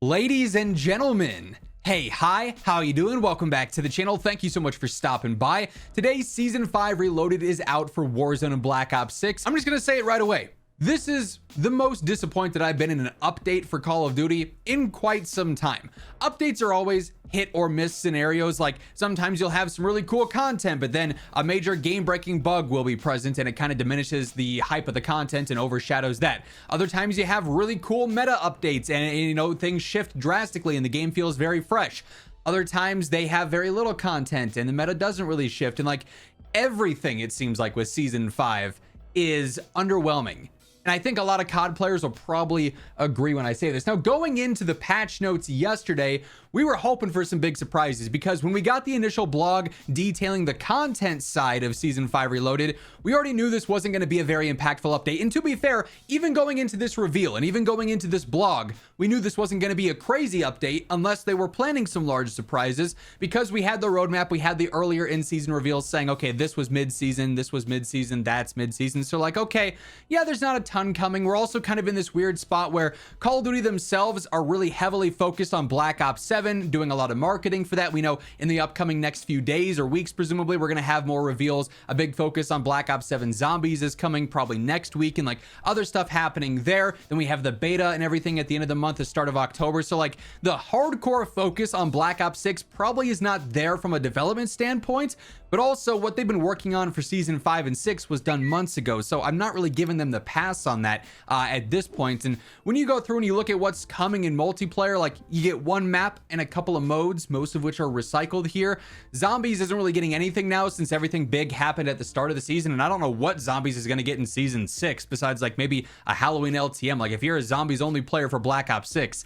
Ladies and gentlemen, hey, hi, how you doing? Welcome back to the channel. Thank you so much for stopping by. Today's Season 5 Reloaded is out for Warzone and Black Ops 6. I'm just gonna say it right away. This is the most disappointed I've been in an update for Call of Duty in quite some time. Updates are always hit or miss scenarios. Like sometimes you'll have some really cool content, but then a major game-breaking bug will be present and it kind of diminishes the hype of the content and overshadows that. Other times you have really cool meta updates and you know, things shift drastically and the game feels very fresh. Other times they have very little content and the meta doesn't really shift, and like everything it seems like with Season 5 is underwhelming. And I think a lot of COD players will probably agree when I say this. Now, going into the patch notes yesterday, we were hoping for some big surprises because when we got the initial blog detailing the content side of Season 5 Reloaded, we already knew this wasn't going to be a very impactful update. And to be fair, even going into this reveal and even going into this blog, we knew this wasn't going to be a crazy update unless they were planning some large surprises, because we had the roadmap, we had the earlier in-season reveals saying, okay, this was mid-season, this was mid-season, that's mid-season. So like, okay, yeah, there's not a ton coming. We're also kind of in this weird spot where Call of Duty themselves are really heavily focused on Black Ops 7, doing a lot of marketing for that. We know in the upcoming next few days or weeks, presumably, we're going to have more reveals. A big focus on Black Ops 7 Zombies is coming probably next week, and like other stuff happening there. Then we have the beta and everything at the end of the month, the start of October. So like the hardcore focus on Black Ops 6 probably is not there from a development standpoint, but also what they've been working on for Season 5 and 6 was done months ago. So I'm not really giving them the pass on that at this point. And when you go through and you look at what's coming in multiplayer, like you get one map and a couple of modes, most of which are recycled here. Zombies isn't really getting anything now since everything big happened at the start of the season. And I don't know what Zombies is going to get in Season 6 besides like maybe a Halloween LTM. Like if you're a Zombies only player for Black Ops 6,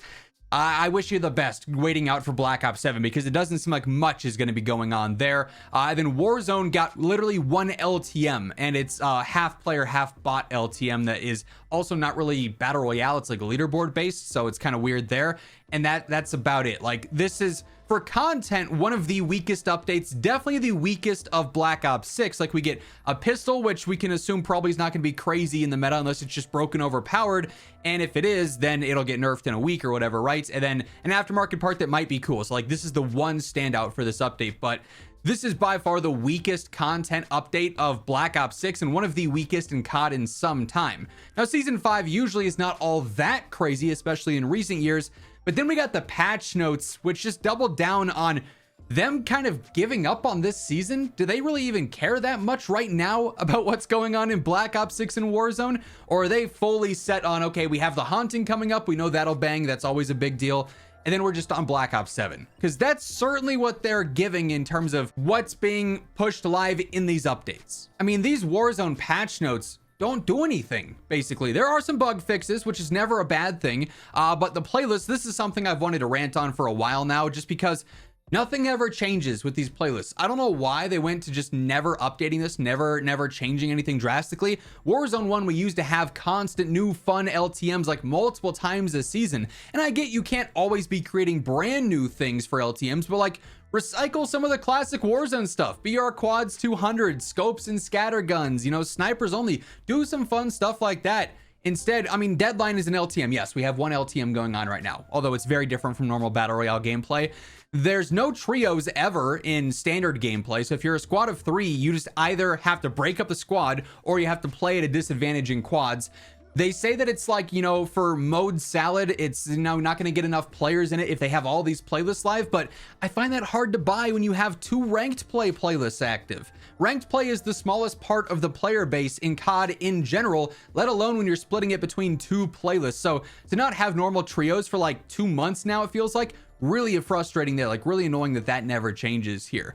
I wish you the best waiting out for Black Ops 7 because it doesn't seem like much is going to be going on there. Then Warzone got literally one LTM, and it's half player, half bot LTM that is also not really battle royale. It's like leaderboard based, so it's kind of weird there. And that's about it. Like this is, for content, one of the weakest updates, definitely the weakest of Black Ops 6. Like we get a pistol, which we can assume probably is not going to be crazy in the meta unless it's just broken overpowered. And if it is, then it'll get nerfed in a week or whatever, right? And then an aftermarket part that might be cool. So like this is the one standout for this update, but this is by far the weakest content update of Black Ops 6 and one of the weakest in COD in some time. Now, Season 5 usually is not all that crazy, especially in recent years, but then we got the patch notes, which just doubled down on them kind of giving up on this season. Do they really even care that much right now about what's going on in Black Ops 6 and Warzone? Or are they fully set on, okay, we have the Haunting coming up, we know that'll bang, that's always a big deal, and then we're just on Black Ops 7? Because that's certainly what they're giving in terms of what's being pushed live in these updates. I mean, these Warzone patch notes don't do anything, basically. There are some bug fixes, which is never a bad thing, but the playlist, this is something I've wanted to rant on for a while now, just because nothing ever changes with these playlists. I don't know why they went to just never updating this, never changing anything drastically. Warzone 1, we used to have constant new fun LTMs like multiple times a season. And I get you can't always be creating brand new things for LTMs, but like recycle some of the classic Warzone stuff. BR quads 200, scopes and scatter guns, you know, snipers only. Do some fun stuff like that. Instead, I mean, Deadline is an LTM. Yes, we have one LTM going on right now, although it's very different from normal Battle Royale gameplay. There's no trios ever in standard gameplay. So if you're a squad of 3, you just either have to break up the squad or you have to play at a disadvantage in quads. They say that it's like, you know, for mode salad, it's, you know, not going to get enough players in it if they have all these playlists live, but I find that hard to buy when you have 2 ranked play playlists active. Ranked play is the smallest part of the player base in COD in general, let alone when you're splitting it between 2 playlists. So to not have normal trios for like 2 months now, it feels like, really frustrating there, like really annoying that never changes here.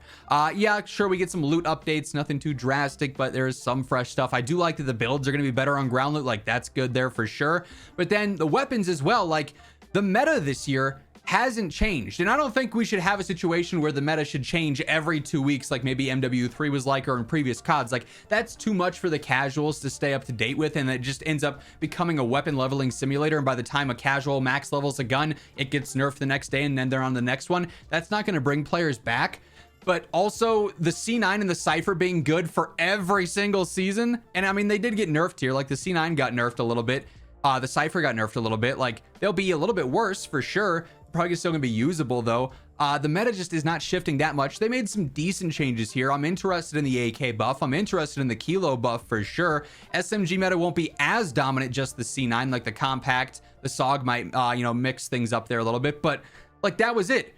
Yeah, sure, we get some loot updates, nothing too drastic, but there is some fresh stuff. I do like that the builds are going to be better on ground loot, like that's good there for sure. But then the weapons as well, like the meta this year hasn't changed, and I don't think we should have a situation where the meta should change every 2 weeks like maybe MW3 was like, or in previous CODs. Like that's too much for the casuals to stay up to date with, and it just ends up becoming a weapon leveling simulator, and by the time a casual max levels a gun, it gets nerfed the next day and then they're on the next one. That's not going to bring players back. But also the C9 and the Cypher being good for every single season, and I mean they did get nerfed here, like the C9 got nerfed a little bit. The Cypher got nerfed a little bit. Like, they'll be a little bit worse for sure. Probably still gonna be usable though. The meta just is not shifting that much. They made some decent changes here. I'm interested in the AK buff. I'm interested in the Kilo buff for sure. SMG meta won't be as dominant, just the C9, like the compact. The SOG might, you know, mix things up there a little bit, but like that was it.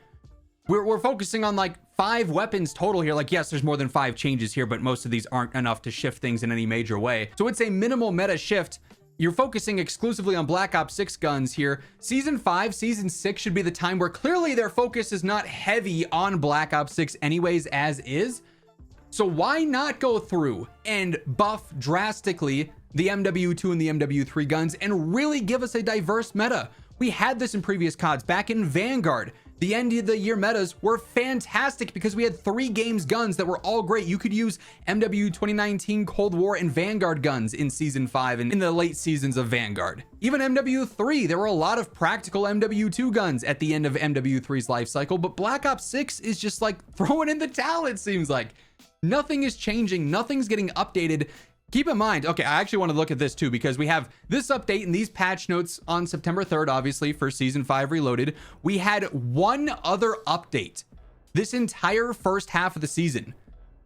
We're focusing on like 5 weapons total here. Like, yes, there's more than 5 changes here, but most of these aren't enough to shift things in any major way. So it's a minimal meta shift. You're focusing exclusively on Black Ops 6 guns here. Season 5, Season 6 should be the time where clearly their focus is not heavy on Black Ops 6 anyways as is. So why not go through and buff drastically the MW2 and the MW3 guns and really give us a diverse meta? We had this in previous CODs. Back in Vanguard, the end of the year metas were fantastic because we had 3 games guns that were all great. You could use MW 2019 Cold War and Vanguard guns in Season 5 and in the late seasons of Vanguard. Even MW3, there were a lot of practical MW2 guns at the end of MW3's life cycle, but Black Ops 6 is just like throwing in the towel, it seems like. Nothing is changing, nothing's getting updated. Keep in mind, okay, I actually want to look at this too, because we have this update and these patch notes on September 3rd, obviously, for Season 5 Reloaded. We had one other update this entire first half of the season,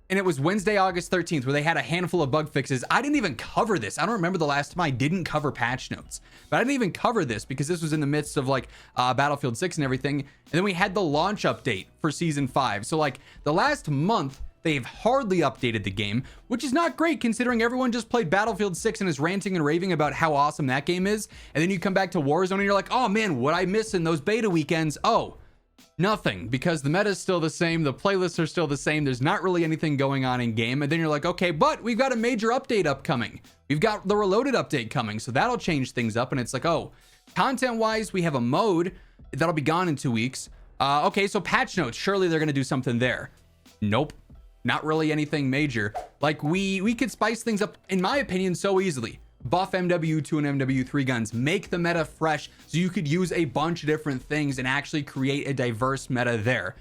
and it was Wednesday, August 13th, where they had a handful of bug fixes. I didn't even cover this. I don't remember the last time I didn't cover patch notes, but I didn't even cover this because this was in the midst of like Battlefield 6 and everything. And then we had the launch update for Season 5. So like the last month, they've hardly updated the game, which is not great considering everyone just played Battlefield 6 and is ranting and raving about how awesome that game is. And then you come back to Warzone and you're like, oh man, what I miss in those beta weekends? Oh, nothing, because the meta is still the same. The playlists are still the same. There's not really anything going on in game. And then you're like, okay, but we've got a major update upcoming. We've got the Reloaded update coming. So that'll change things up. And it's like, oh, content wise, we have a mode that'll be gone in 2 weeks. Okay, so patch notes, surely they're going to do something there. Nope. Not really anything major. Like we could spice things up, in my opinion, so easily. Buff MW2 and MW3 guns, make the meta fresh so you could use a bunch of different things and actually create a diverse meta there.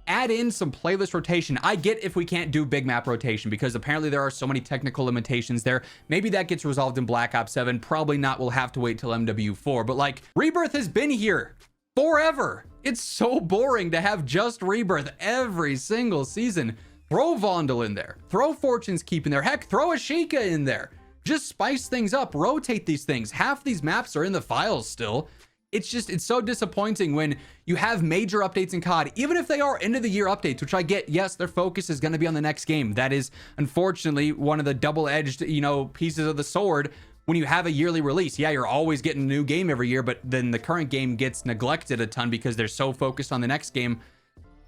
Add in some playlist rotation. I get if we can't do big map rotation because apparently there are so many technical limitations there. Maybe that gets resolved in Black Ops 7. Probably not. We'll have to wait till MW4. But like, Rebirth has been here forever. It's so boring to have just Rebirth every single season. Throw Vondel in there. Throw Fortune's Keep in there. Heck, throw Ashika in there. Just spice things up. Rotate these things. Half these maps are in the files still. It's so disappointing when you have major updates in COD, even if they are end of the year updates, which I get. Yes, their focus is going to be on the next game. That is unfortunately one of the double-edged, you know, pieces of the sword. When you have a yearly release, yeah, you're always getting a new game every year, but then the current game gets neglected a ton because they're so focused on the next game.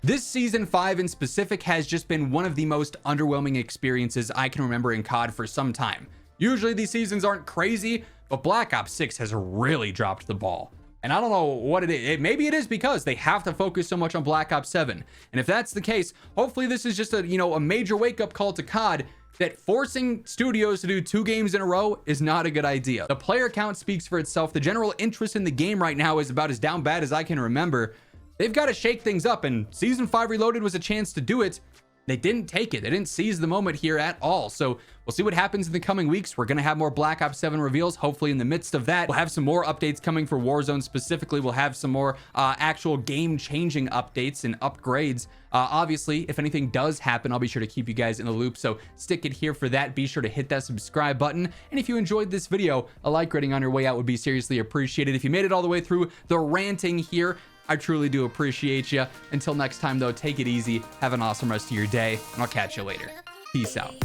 This Season 5 in specific has just been one of the most underwhelming experiences I can remember in COD for some time. Usually these seasons aren't crazy, but Black Ops 6 has really dropped the ball. And I don't know what it is. Maybe it is because they have to focus so much on Black Ops 7. And if that's the case, hopefully this is just a major wake-up call to COD that forcing studios to do 2 games in a row is not a good idea. The player count speaks for itself. The general interest in the game right now is about as down bad as I can remember. They've got to shake things up, and Season 5 Reloaded was a chance to do it. They didn't take it. They didn't seize the moment here at all. So we'll see what happens in the coming weeks. We're going to have more Black Ops 7 reveals. Hopefully in the midst of that, we'll have some more updates coming for Warzone specifically. We'll have some more actual game-changing updates and upgrades. Obviously, if anything does happen, I'll be sure to keep you guys in the loop. So stick it here for that. Be sure to hit that subscribe button. And if you enjoyed this video, a like rating on your way out would be seriously appreciated. If you made it all the way through the ranting here, I truly do appreciate you. Until next time, though, take it easy. Have an awesome rest of your day, and I'll catch you later. Peace out.